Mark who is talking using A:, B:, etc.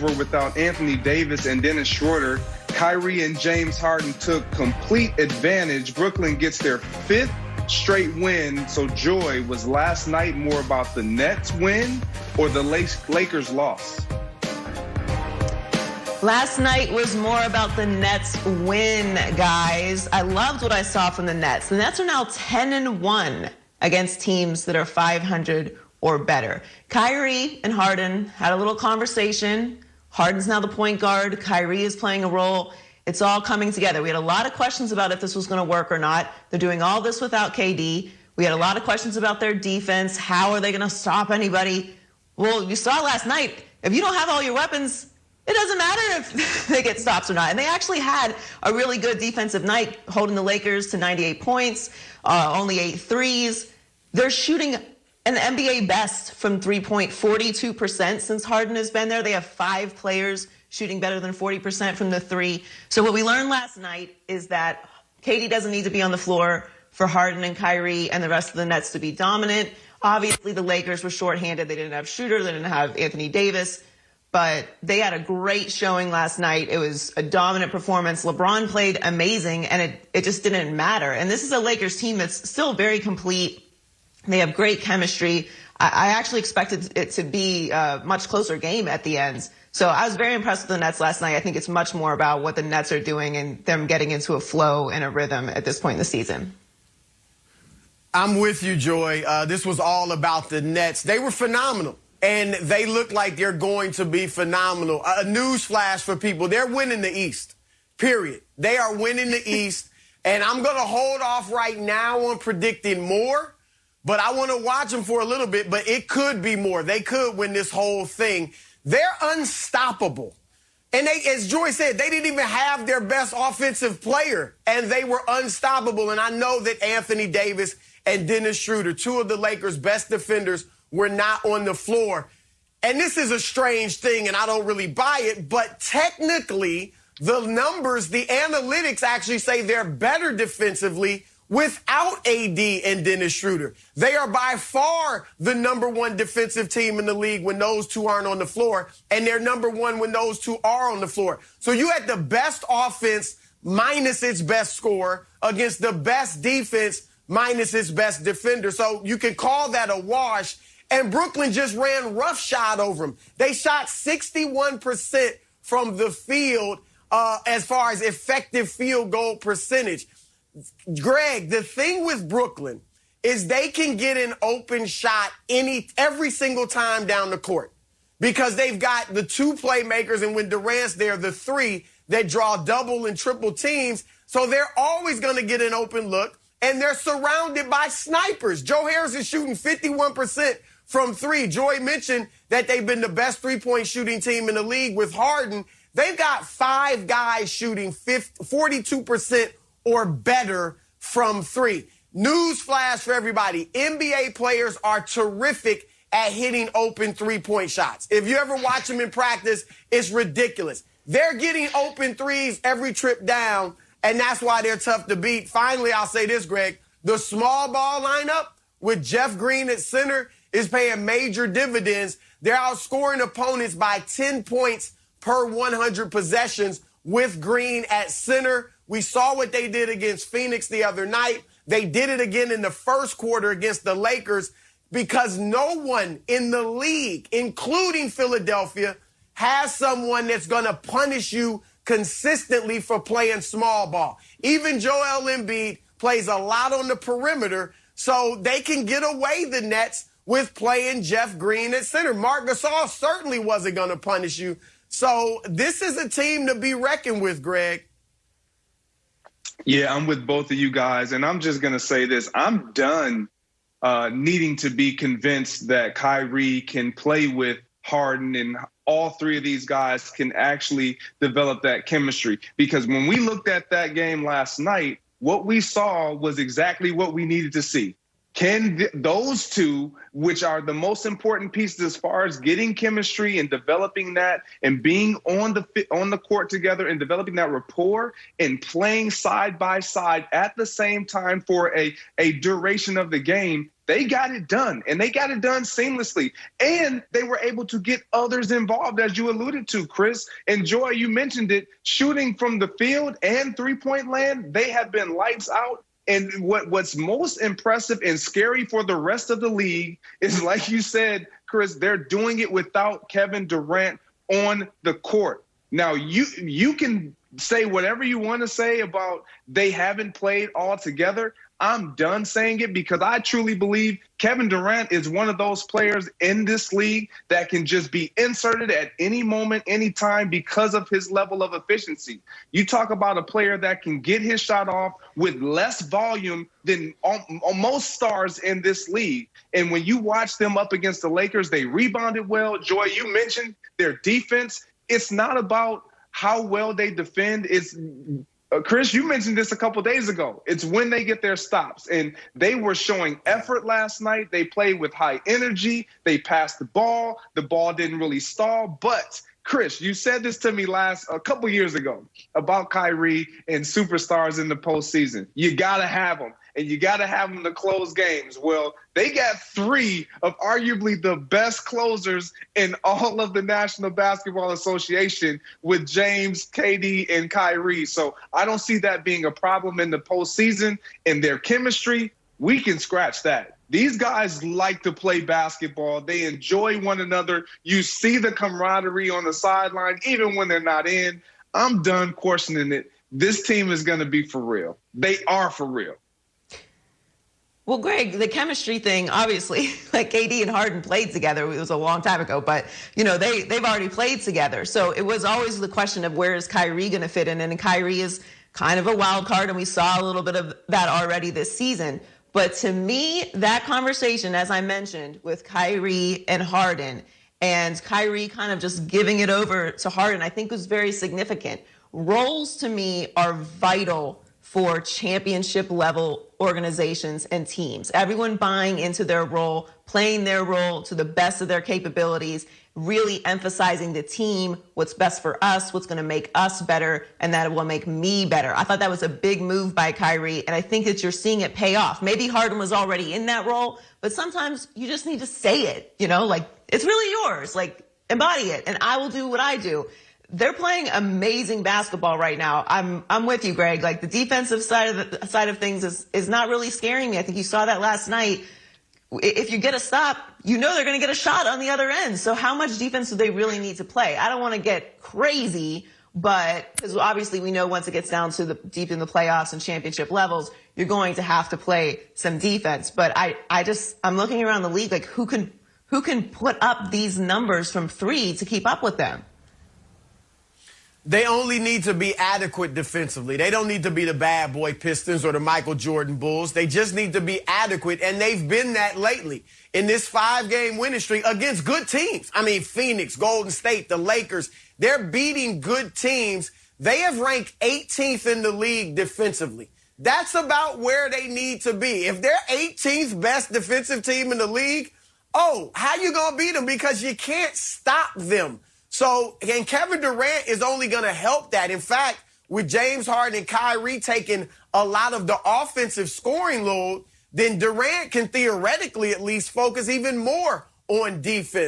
A: were without Anthony Davis and Dennis Schroeder. Kyrie and James Harden took complete advantage. Brooklyn gets their 5th straight win. So, Joy, was last night more about the Nets win or the Lakers loss?
B: Last night was more about the Nets win, guys. I loved what I saw from the Nets. The Nets are now 10-1 against teams that are 500 or better. Kyrie and Harden had a little conversation. Harden's now the point guard. Kyrie is playing a role. It's all coming together. We had a lot of questions about if this was going to work or not. They're doing all this without KD. We had a lot of questions about their defense. How are they going to stop anybody? Well, you saw last night, if you don't have all your weapons, it doesn't matter if they get stops or not. And they actually had a really good defensive night, holding the Lakers to 98 points, only 8 threes. They're shooting an NBA best from three-point, 42% since Harden has been there. They have 5 players shooting better than 40% from the three. So what we learned last night is that KD doesn't need to be on the floor for Harden and Kyrie and the rest of the Nets to be dominant. Obviously, the Lakers were shorthanded. They didn't have Schroeder. They didn't have Anthony Davis. But they had a great showing last night. It was a dominant performance. LeBron played amazing, and it just didn't matter. And this is a Lakers team that's still very complete. They have great chemistry. I actually expected it to be a much closer game at the end. So I was very impressed with the Nets last night. I think it's much more about what the Nets are doing and them getting into a flow and a rhythm at this point in the season.
C: I'm with you, Joy. This was all about the Nets. They were phenomenal. And they look like they're going to be phenomenal. A news flash for people. They're winning the East, period. They are winning the East. And I'm going to hold off right now on predicting more. But I want to watch them for a little bit. But it could be more. They could win this whole thing. They're unstoppable. And they, as Joy said, they didn't even have their best offensive player. And they were unstoppable. And I know that Anthony Davis and Dennis Schroeder, 2 of the Lakers' best defenders, were not on the floor. And this is a strange thing, and I don't really buy it, but technically, the numbers, the analytics actually say they're better defensively without AD and Dennis Schroeder. They are by far the #1 defensive team in the league when those 2 aren't on the floor, and they're #1 when those 2 are on the floor. So you had the best offense minus its best scorer against the best defense minus its best defender. So you can call that a wash. And Brooklyn just ran roughshod over them. They shot 61% from the field as far as effective field goal percentage. Greg, the thing with Brooklyn is they can get an open shot every single time down the court because they've got the 2 playmakers, and when Durant's there, the 3 that draw double and triple teams. So they're always going to get an open look, and they're surrounded by snipers. Joe Harris is shooting 51% from 3. Joy mentioned that they've been the best 3-point shooting team in the league with Harden. They've got 5 guys shooting 42% or better from 3. News flash for everybody. NBA players are terrific at hitting open 3-point shots. If you ever watch them in practice, it's ridiculous. They're getting open 3s every trip down, and that's why they're tough to beat. Finally, I'll say this, Greg. The small ball lineup with Jeff Green at center is paying major dividends. They're outscoring opponents by 10 points per 100 possessions with Green at center. We saw what they did against Phoenix the other night. They did it again in the first quarter against the Lakers because no one in the league, including Philadelphia, has someone that's going to punish you consistently for playing small ball. Even Joel Embiid plays a lot on the perimeter, so they can get away, the Nets, with playing Jeff Green at center. Marc Gasol certainly wasn't going to punish you. So this is a team to be reckoned with, Greg.
A: Yeah, I'm with both of you guys, and I'm just going to say this. I'm done needing to be convinced that Kyrie can play with Harden and all 3 of these guys can actually develop that chemistry. Because when we looked at that game last night, what we saw was exactly what we needed to see. Can those two, which are the most important pieces as far as getting chemistry and developing that and being on the court together and developing that rapport and playing side by side at the same time for a duration of the game, they got it done, and they got it done seamlessly. And they were able to get others involved, as you alluded to, Chris. And Joy, you mentioned it, shooting from the field and three-point land, they have been lights out. And what's most impressive and scary for the rest of the league is, like you said, Chris, they're doing it without Kevin Durant on the court. Now, you can say whatever you want to say about they haven't played all together. I'm done saying it, because I truly believe Kevin Durant is one of those players in this league that can just be inserted at any moment, any time, because of his level of efficiency. You talk about a player that can get his shot off with less volume than most stars in this league. And when you watch them up against the Lakers, they rebounded well. Joy, you mentioned their defense. It's not about how well they defend. It's Chris, you mentioned this a couple days ago. It's when they get their stops, and they were showing effort last night. They played with high energy. They passed the ball. The ball didn't really stall. But Chris, you said this to me a couple years ago about Kyrie and superstars in the postseason. You got to have them, and you got to have them to close games. Well, they got three of arguably the best closers in all of the National Basketball Association with James, KD, and Kyrie. So I don't see that being a problem in the postseason. And their chemistry, we can scratch that. These guys like to play basketball. They enjoy one another. You see the camaraderie on the sideline, even when they're not in. I'm done questioning it. This team is going to be for real. They are for real.
B: Well, Greg, the chemistry thing, obviously, like KD and Harden played together. It was a long time ago, but, they've already played together. So it was always the question of where is Kyrie going to fit in? And Kyrie is kind of a wild card, and we saw a little bit of that already this season. But to me, that conversation, as I mentioned, with Kyrie and Harden, and Kyrie kind of just giving it over to Harden, I think was very significant. Roles, to me, are vital for championship level organizations and teams. Everyone buying into their role, playing their role to the best of their capabilities, really emphasizing the team, what's best for us, what's going to make us better, and that will make me better. I thought that was a big move by Kyrie, and I think that you're seeing it pay off. Maybe Harden was already in that role, but sometimes you just need to say it, like, it's really yours, like, embody it, and I will do what I do. They're playing amazing basketball right now. I'm with you, Greg. Like, the defensive side of things is not really scaring me. I think you saw that last night. If you get a stop, they're going to get a shot on the other end. So how much defense do they really need to play? I don't want to get crazy, but because obviously we know once it gets down to the deep in the playoffs and championship levels, you're going to have to play some defense. But I'm looking around the league, like, who can put up these numbers from three to keep up with them?
C: They only need to be adequate defensively. They don't need to be the bad boy Pistons or the Michael Jordan Bulls. They just need to be adequate, and they've been that lately in this 5-game winning streak against good teams. I mean, Phoenix, Golden State, the Lakers, they're beating good teams. They have ranked 18th in the league defensively. That's about where they need to be. If they're 18th best defensive team in the league, how you going to beat them? Because you can't stop them. So, and Kevin Durant is only going to help that. In fact, with James Harden and Kyrie taking a lot of the offensive scoring load, then Durant can theoretically at least focus even more on defense.